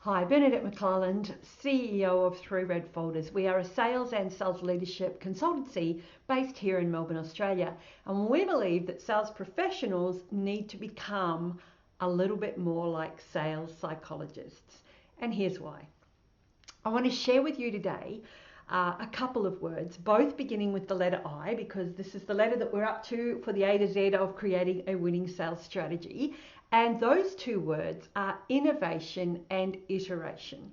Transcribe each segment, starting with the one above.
Hi, Bernadette McClelland, CEO of Three Red Folders. We are a sales and sales leadership consultancy based here in Melbourne, Australia. And we believe that sales professionals need to become a little bit more like sales psychologists. And here's why. I want to share with you today a couple of words, both beginning with the letter I, because this is the letter that we're up to for the A to Z of creating a winning sales strategy. And those two words are innovation and iteration.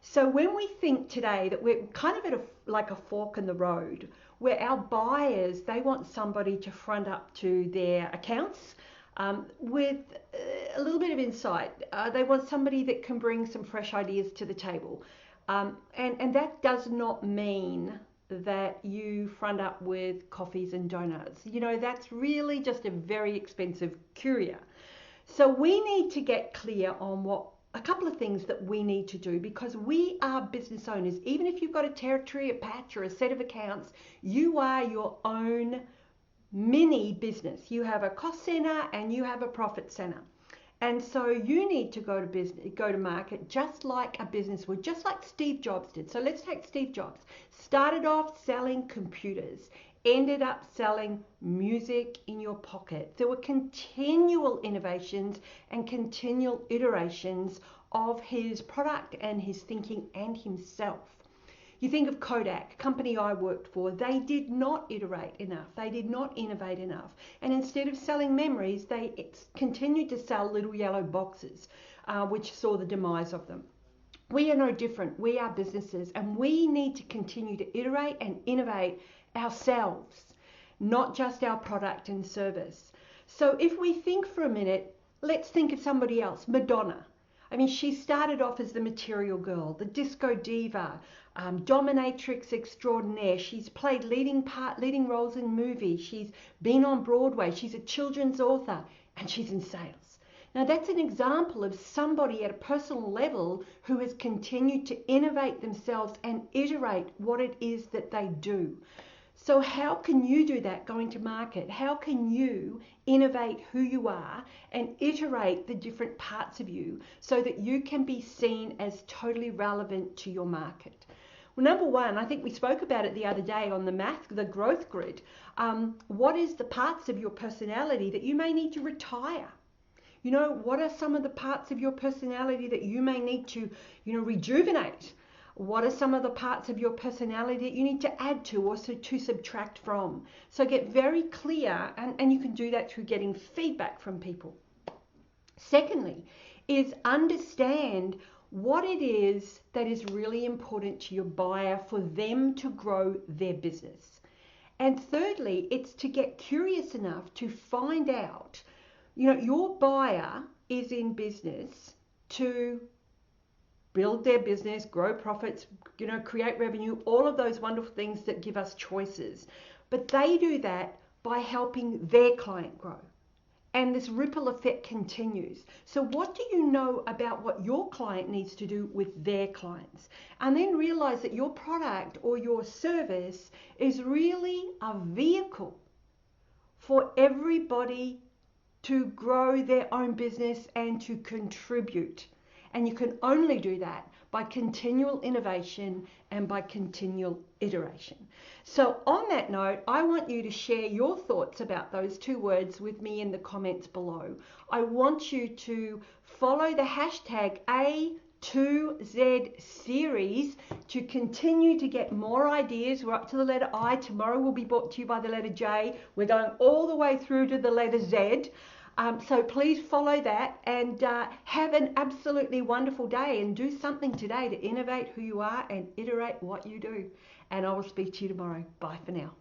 So when we think today that we're kind of at like a fork in the road, where our buyers, they want somebody to front up to their accounts with a little bit of insight. They want somebody that can bring some fresh ideas to the table. And that does not mean that you front up with coffees and donuts. You know, that's really just a very expensive courier. So we need to get clear on a couple of things that we need to do, because we are business owners. Even if you've got a territory, a patch, or a set of accounts, you are your own mini business. You have a cost center and you have a profit center. And so you need to go to market just like a business would, just like Steve Jobs did. So let's take Steve Jobs. Started off selling computers, ended up selling music in your pocket. There were continual innovations and continual iterations of his product and his thinking and himself. You think of Kodak, a company I worked for, they did not iterate enough. They did not innovate enough. And instead of selling memories, they continued to sell little yellow boxes, which saw the demise of them. We are no different. We are businesses, and we need to continue to iterate and innovate ourselves, not just our product and service. So if we think for a minute, let's think of somebody else, Madonna. I mean, she started off as the material girl, the disco diva, dominatrix extraordinaire. She's played leading roles in movies. She's been on Broadway. She's a children's author, and she's in sales. Now, that's an example of somebody at a personal level who has continued to innovate themselves and iterate what it is that they do. So how can you do that going to market? How can you innovate who you are and iterate the different parts of you so that you can be seen as totally relevant to your market? Well, number one, I think we spoke about it the other day on the growth grid. What is the parts of your personality that you may need to retire? You know, what are some of the parts of your personality that you may need to, rejuvenate? What are some of the parts of your personality that you need to add to or to subtract from? So get very clear, and you can do that through getting feedback from people. Secondly, is understand what it is that is really important to your buyer for them to grow their business. And thirdly, it's to get curious enough to find out, your buyer is in business to build their business, grow profits, create revenue, all of those wonderful things that give us choices. But they do that by helping their client grow. And this ripple effect continues. So what do you know about what your client needs to do with their clients? And then realize that your product or your service is really a vehicle for everybody to grow their own business and to contribute. And you can only do that by continual innovation and by continual iteration. So on that note, I want you to share your thoughts about those two words with me in the comments below. I want you to follow the hashtag A2Z series to continue to get more ideas. We're up to the letter I. Tomorrow we'll be brought to you by the letter J. We're going all the way through to the letter Z. So please follow that and have an absolutely wonderful day, and do something today to innovate who you are and iterate what you do. And I will speak to you tomorrow. Bye for now.